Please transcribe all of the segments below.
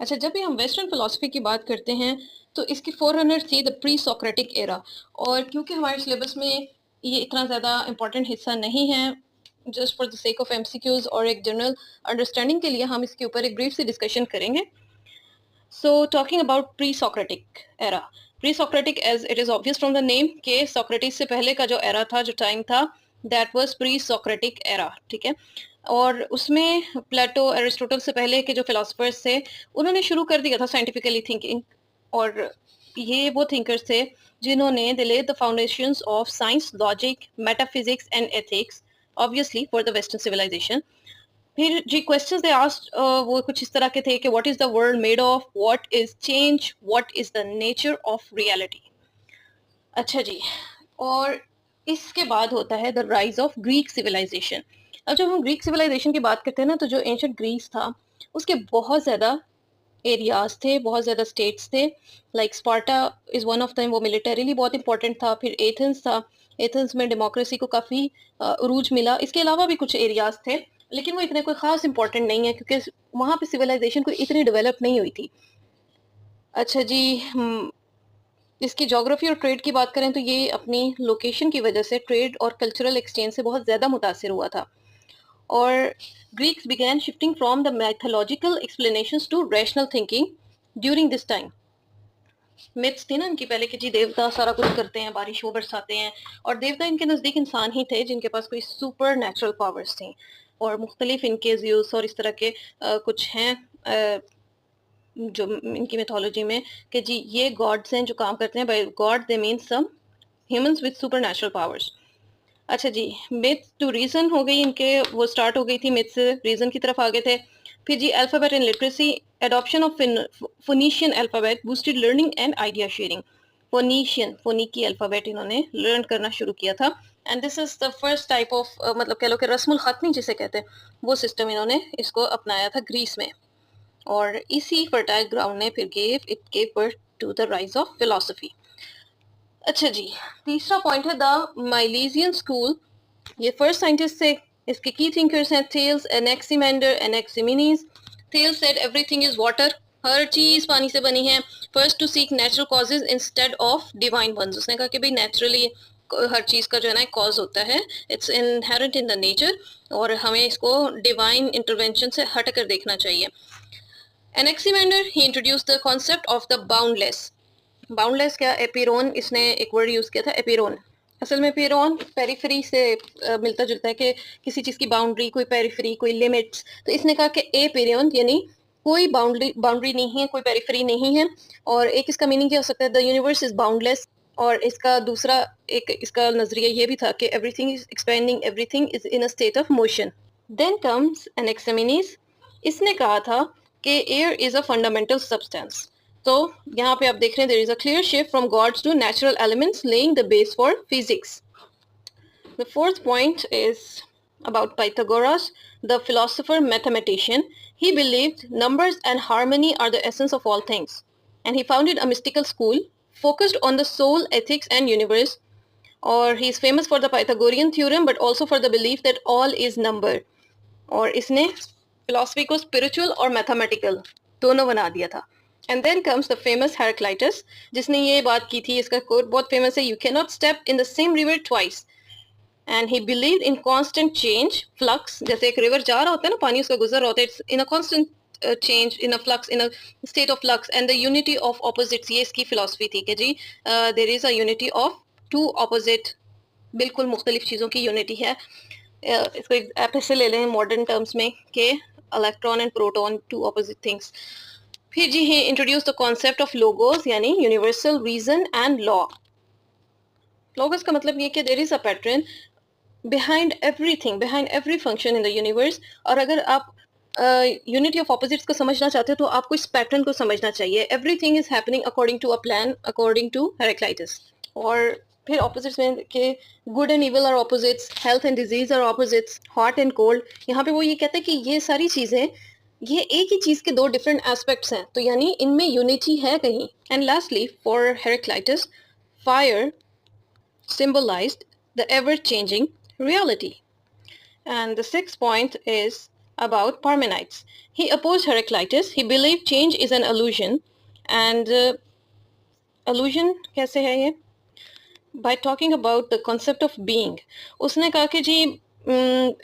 अच्छा, जब भी हम वेस्टर्न फिलॉसफी की बात करते हैं तो इसकी फोररनर थी द प्री सोक्रेटिक एरा। और क्योंकि हमारे सिलेबस में ये इतना ज़्यादा इम्पोर्टेंट हिस्सा नहीं है, just for the sake of MCQs और एक जनरल अंडरस्टैंडिंग के लिए हम इसके ऊपर एक ब्रीफ सी डिस्कशन करेंगे। So talking about pre Socratic era, pre Socratic age it is obvious from the name के सोक्रेटिस से पहले का जो एरा था, जो टाइम था, that was pre Socratic era. ठीक है। और उसमें प्लेटो, एरिस्टोटल से पहले के जो फिलोसफर्स थे, उन्होंने शुरू कर दिया था साइंटिफिकली थिंकिंग। और ये वो थिंकर्स थे जिन्होंने they laid the foundations of science, logic, metaphysics and ethics, obviously for the western civilization. फिर जी क्वेश्चंस दे आस्क्ड वो कुछ इस तरह के थे कि what is the world made of, what is change, what is the nature of reality. अच्छा जी। और इसके बाद होता है the rise of Greek civilization. अब जब हम ग्रीक सिविलाइजेशन की बात करते हैं ना, तो जो एंशिएंट ग्रीस था उसके बहुत ज़्यादा एरियाज थे, बहुत ज़्यादा स्टेट्स थे। Like Sparta is one of them, वो मिलिटरीली बहुत इंपॉर्टेंट था। फिर एथेंस था, एथेंस में डेमोक्रेसी को काफ़ी उरूज मिला। इसके अलावा भी कुछ एरियाज थे, लेकिन वो इतने कोई ख़ास इंपॉर्टेंट नहीं है क्योंकि वहाँ पे सिविलाइजेशन कोई इतनी डेवलप नहीं हुई थी। अच्छा जी। इसकी ज्योग्राफी और ट्रेड की बात करें तो ये अपनी लोकेशन की वजह से ट्रेड और कल्चरल एक्सचेंज से बहुत ज़्यादा मुतासिर हुआ था। और Greeks began shifting from the mythological explanations to rational thinking during this time. Myths थी ना इनकी पहले कि जी देवता सारा कुछ करते हैं, बारिश वो बरसाते हैं, और देवता इनके नज़दीक इंसान ही थे जिनके पास कोई सुपर नेचुरल पावर्स थी। और मुख्तलिफ इनके ज्यूस और इस तरह के कुछ हैं जो इनकी मिथोलॉजी में कि जी ये गॉड्स हैं जो काम करते हैं। By God they mean some humans with super natural powers. अच्छा जी। मिथ टू रीजन हो गई इनके, वो स्टार्ट हो गई थी मिथ से रीजन की तरफ आ गए थे। फिर जी alphabet and literacy, adoption of Phoenician alphabet boosted learning and idea sharing. फोनीकी अल्फाबेट इन्होंने लर्न करना शुरू किया था। And this is the first type of मतलब कह लो कि रस्मुल खत्मी जिसे कहते हैं, वो सिस्टम इन्होंने इसको अपनाया था ग्रीस में। और इसी फर्टाइल ग्राउंड ने फिर gave birth to the rise of philosophy. अच्छा जी। तीसरा पॉइंट है द माइलेशियन स्कूल। ये फर्स्ट साइंटिस्ट थे। इसके की थिंकर्स हैं Thales, Anaximander, Anaximenes. Thales said everything is water, हर चीज पानी से बनी है। First to seek natural causes instead of divine ones. उसने कहा कि भाई नेचुरली हर चीज का जो है ना कॉज होता है, it's inherent in the nature, और हमें इसको डिवाइन इंटरवेंशन से हट कर देखना चाहिए। Anaximander he introduce the concept of the boundless. Boundless क्या, एपिरोन, इसने एक वर्ड यूज किया था एपिरोन। असल में एपिरोन पेरिफेरी से मिलता जुलता है कि किसी चीज की बाउंड्री, कोई पेरिफेरी, कोई लिमिट्स। तो इसने कहा कि एपिरोन यानी कोई बाउंड्री नहीं है, कोई पेरिफेरी नहीं है। और एक इसका मीनिंग क्या हो सकता है, द यूनिवर्स इज बाउंडलेस। और इसका दूसरा एक इसका नजरिया ये भी था कि everything is expanding, everything is in a state of motion. Then comes Anaximenes. इसने कहा था कि air is a fundamental substance. तो यहाँ पे आप देख रहे हैं there is a clear shift from gods to natural elements, laying the base for physics. The fourth point is about Pythagoras, the philosopher mathematician. He believed numbers and harmony are the essence of all things, and he founded a mystical school focused on the soul, ethics, and universe. Or he is famous for the Pythagorean theorem, but also for the belief that all is number. और इसने philosophy को spiritual और mathematical दोनों बना दिया था। And then comes the famous Heraclitus, जिसने ये बात की थी, इसका कोट बहुत फेमस है, you can not step in the same river twice. And he believed in constant change, flux. जैसे एक रिवर जा रहा होता है ना, पानी उसका गुजर रहा होता है, it's in a constant change, in a flux, in a state of flux. And the unity of opposites, ये इसकी फिलोसफी थी कि जी there is a unity of two opposite, बिल्कुल मुख्तलिफ चीज़ों की यूनिटी है। इसको आप ऐसे ले लें मॉडर्न टर्म्स में कि electron and proton, two opposite things. फिर जी he introduce the concept of logos, यानी universal reason and law. Logos का मतलब ये कि there is a pattern behind everything, behind every function in the universe. और अगर आप यूनिटी ऑफ ऑपोजिट्स को समझना चाहते हो तो आपको इस पैटर्न को समझना चाहिए। Everything is happening according to a plan, according to Heraclitus. और फिर ऑपोजिट्स में के good and evil are opposites, health and disease are opposites, hot and cold. यहाँ पे वो ये कहते हैं कि ये सारी चीजें, ये एक ही चीज के दो डिफरेंट एस्पेक्ट्स हैं, तो यानी इनमें यूनिटी है कहीं। And lastly for Heraclitus, fire symbolized the ever changing reality. And the sixth point is about Parmenides. He opposed Heraclitus. He believed change is an illusion, and illusion कैसे है ये? By talking about the concept of being. उसने कहा कि जी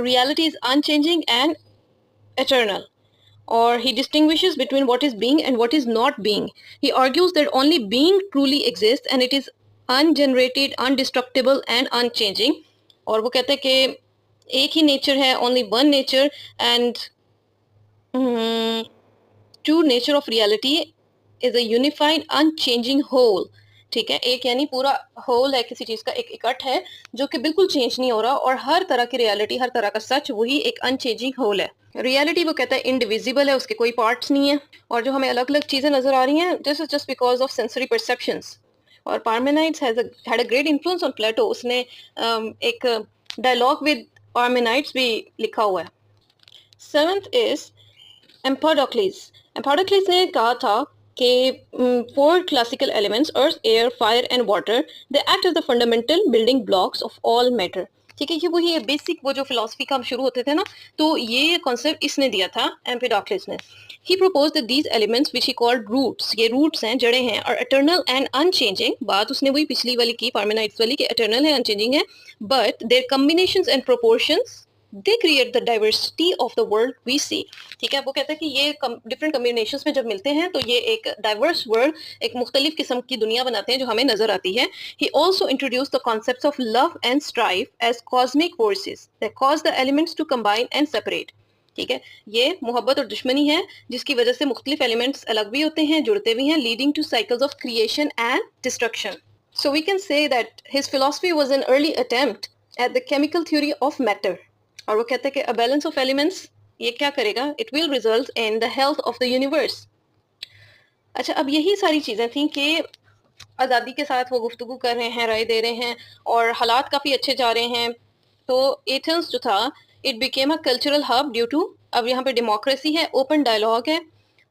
reality is unchanging and eternal. Or he distinguishes between what is being and what is not being. He argues that only being truly exists and it is ungenerated, undestructible and unchanging. और वो कहते हैं कि एक ही nature है, only one nature, and true nature of reality is a unified unchanging whole. ठीक है, एक यानी पूरा होल है, किसी चीज का एक इकट्ठ है जो कि बिल्कुल चेंज नहीं हो रहा, और हर तरह की रियलिटी, हर तरह का सच वही एक अनचेंजिंग होल है. रियलिटी वो कहता है इनडिविजिबल है, उसके कोई पार्ट्स नहीं है, और जो हमें अलग अलग चीजें नजर आ रही हैं, this is just because of sensory perceptions. और Parmenides had a great influence on Plato. उसने एक डायलॉग विद पार्मेनाइड्स भी लिखा हुआ है. Seventh is एम्पाडोक्लिस. एम्पाडोक्लिस ने कहा था कि four classical elements earth, air, fire and water, they act as the fundamental building blocks of all matter. ठीक है, ये वही बेसिक वो जो फिलोसफी का हम शुरू होते थे ना, तो ये कॉन्सेप्ट इसने दिया था, एम्पाडोक्लिस ने. He propose that these elements which he called roots, ये रूट्स हैं, जड़ें हैं, और इटर्नल एंड अनचेंजिंग. बात उसने वही पिछली वाली की, पार्मेनाइड्स वाली, कि इटर्नल है, अनचेंजिंग है, but their combinations and proportions they create the diversity of the world we see. ठीक है, वो कहता है कि ये डिफरेंट कम्बिनेशंस में जब मिलते हैं तो ये एक डाइवर्स वर्ल्ड, एक मुख्तलिफ किस्म की दुनिया बनाते हैं जो हमें नजर आती है. He also introduce the concept of love and strife as cosmic forces that cause the elements to combine and separate. ठीक है, ये मोहब्बत और दुश्मनी है जिसकी वजह से मुख्तलिफ एलिमेंट्स अलग भी होते हैं, जुड़ते भी हैं, leading to cycles of creation and destruction. So we can say that his philosophy was an early attempt at the chemical theory of matter. और वो कहते हैं कि अ बैलेंस ऑफ एलिमेंट्स ये क्या करेगा, it will result in the health of the universe. अच्छा, अब यही सारी चीज़ें थी कि आज़ादी के साथ वो गुफ्तगू कर रहे हैं, राय दे रहे हैं, और हालात काफ़ी अच्छे जा रहे हैं. तो एथेंस जो था, it became a cultural hub due to, अब यहाँ पे डेमोक्रेसी है, ओपन डायलॉग है,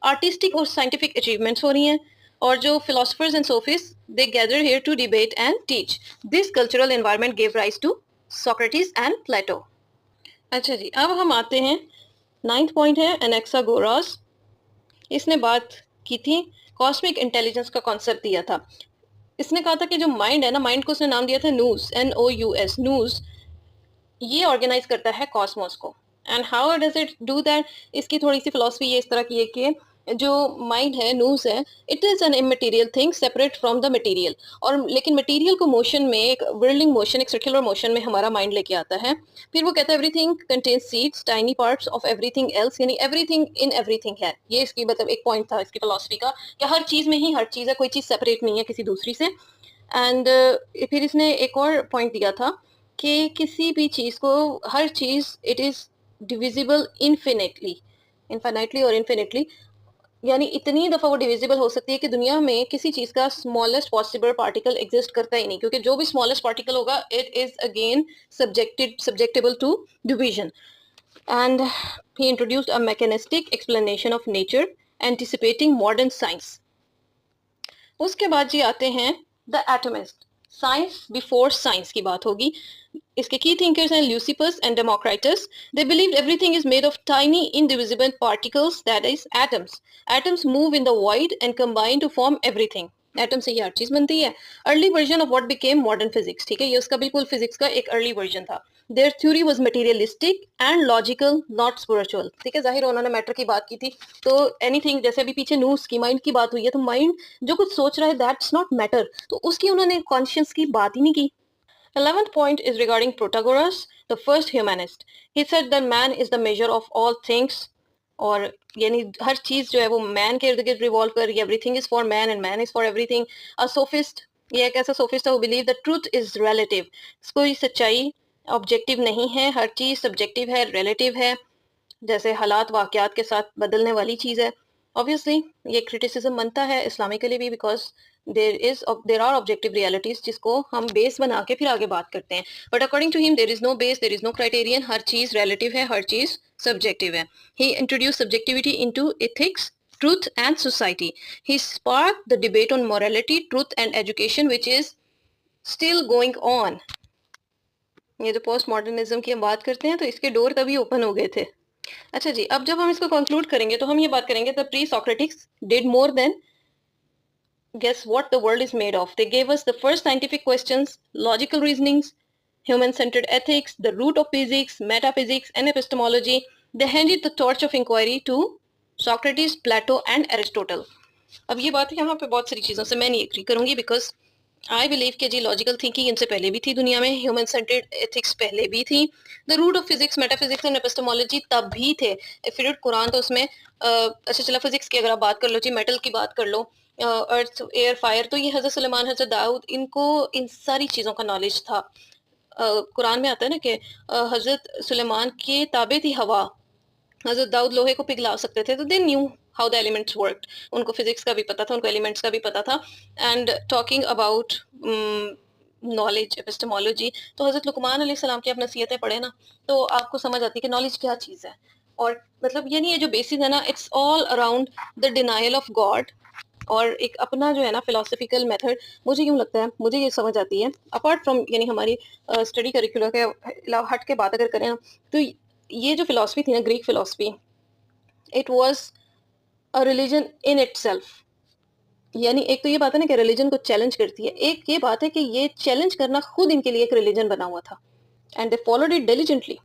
आर्टिस्टिक और साइंटिफिक अचीवमेंट्स हो रही हैं, और जो philosophers and sophist they gather here to debate and teach. This cultural environment give rise to Socrates and Plato. अच्छा जी, अब हम आते हैं, 9th पॉइंट है एनेक्सागोरास. इसने बात की थी कॉस्मिक इंटेलिजेंस का कॉन्सेप्ट दिया था. इसने कहा था कि जो माइंड है ना, माइंड को उसने नाम दिया था नूस, NOUS, नूस. ये ऑर्गेनाइज करता है कॉस्मोस को. And how does it do that, इसकी थोड़ी सी फिलोसफी ये इस तरह की है कि जो माइंड है, नूस है, it is an immaterial thing separate from the material. और लेकिन मटेरियल को मोशन में, एक व्हिर्लिंग मोशन, एक सर्कुलर मोशन में हमारा माइंड लेके आता है. फिर वो कहता है everything contains seeds, tiny parts of everything else, यानी एवरीथिंग इन एवरीथिंग है. ये इसकी मतलब एक पॉइंट था इसकी फिलोसफी का, कि हर चीज़ में ही हर चीज़ है, कोई चीज़ सेपरेट नहीं है किसी दूसरी से. एंड फिर इसने एक और पॉइंट दिया था कि किसी भी चीज़ को, हर चीज़, इट इज़ डिविजिबल इन्फिनिटली और इन्फिनिटली, यानी इतनी दफ़ा वो डिविजिबल हो सकती है कि दुनिया में किसी चीज़ का स्मॉलेस्ट पॉसिबल पार्टिकल एग्जिस्ट करता ही नहीं, क्योंकि जो भी स्मॉलेस्ट पार्टिकल होगा it is again subjectable to division. And he introduced a mechanistic explanation of nature anticipating modern science. उसके बाद जी आते हैं the atomist. Science before science की बात होगी. इसके की थिंकर्स हैं Leucippus and Democritus. They believed everything is made of tiny indivisible particles, that is atoms. Atoms move in the void and combine to form everything. Atom से ये हर चीज बनती है. Early version of what became modern physics. ठीक है, ये उसका बिल्कुल फिजिक्स का एक अर्ली वर्जन था. Their theory was materialistic and logical, not spiritual. ठीक है, जाहिर उन्होंने मैटर की बात की थी, तो एनीथिंग, जैसे अभी पीछे नूस की माइंड की बात हुई है, तो माइंड जो कुछ सोच रहा है दैट्स नॉट मैटर, तो उसकी उन्होंने कॉन्शियस की बात ही नहीं की. 11th point is regarding Protagoras, the first humanist. He said that man is the measure of all things, और यानी हर चीज जो है वो मैन के इर्द गिर्द रिवॉल्व कर रही है. Everything is for man and man is for everything. A sophist, ये एक ऐसा सोफिस्ट है, वो believe the truth is relative. कोई सच्चाई ऑब्जेक्टिव नहीं है, हर चीज सब्जेक्टिव है, रिलेटिव है, जैसे हालात वाकयात के साथ बदलने वाली चीज है. ऑब्वियसली ये क्रिटिसिज्म बनता है इस्लामिकली भी, because there are objective realities जिसको हम बेस बना के फिर आगे बात करते हैं. But according to him there is no base, there is no criterion, हर चीज रिलेटिव है, हर चीज सब्जेक्टिव है. He introduce subjectivity into ethics, truth and society. He sparked the debate on morality, truth and education, which is still going on. ये जो post modernism की हम बात करते हैं, तो इसके डोर तभी ओपन हो गए थे. अच्छा जी, अब जब हम इसको कंक्लूड करेंगे तो हम ये बात करेंगे the pre Socratics did more than guess what the world is made of. They gave us the first scientific questions, logical reasonings, human-centered ethics, the root of physics, metaphysics, and epistemology. They handed the torch of inquiry to Socrates, Plato, and Aristotle. अब ये बात है यहाँ पे बहुत सारी चीज़ों से मैं नहीं एग्री करूंगी बिकॉज आई बिलीव कि जी लॉजिकल थिंकिंग इनसे पहले भी थी दुनिया में, ह्यूमन सेंटर्ड एथिक्स पहले भी थी, the root of physics, metaphysics and epistemology तब भी थे। इफ यू रीड कुरान तो उसमें अच्छा चला फिजिक्स की अगर आप बात कर लो जी, मेटल की बात कर लो, अर्थ एयर फायर, तो ये हजरत सुलेमान हजरत दाऊद इनको इन सारी चीज़ों का नॉलेज था। कुरान में आता है ना कि हजरत सुलेमान के ताबे थी हवा, हजरत दाऊद लोहे को पिघला सकते थे, तो they knew how the elements worked. उनको फिजिक्स का भी पता था, उनको एलिमेंट्स का भी पता था। And talking about knowledge epistemology, तो हजरत लुकमान अलैहिस्सलाम की आप नसीहतें पढ़े ना, तो आपको समझ आती है कि नॉलेज क्या चीज़ है। और मतलब ये नहीं है जो बेसिस है ना, it's all around the denial of God, और एक अपना जो है ना फिलोसफिकल मेथड। मुझे यूँ लगता है, मुझे ये समझ आती है अपार्ट फ्रॉम यानी हमारी स्टडी करिकुलर के हट के बात अगर करें ना, तो ये जो फिलोसफी थी ना, Greek philosophy, it was a religion in itself. यानी एक तो ये बात है ना कि रिलीजन को चैलेंज करती है, एक ये बात है कि ये चैलेंज करना खुद इनके लिए एक रिलीजन बना हुआ था, and they followed it diligently.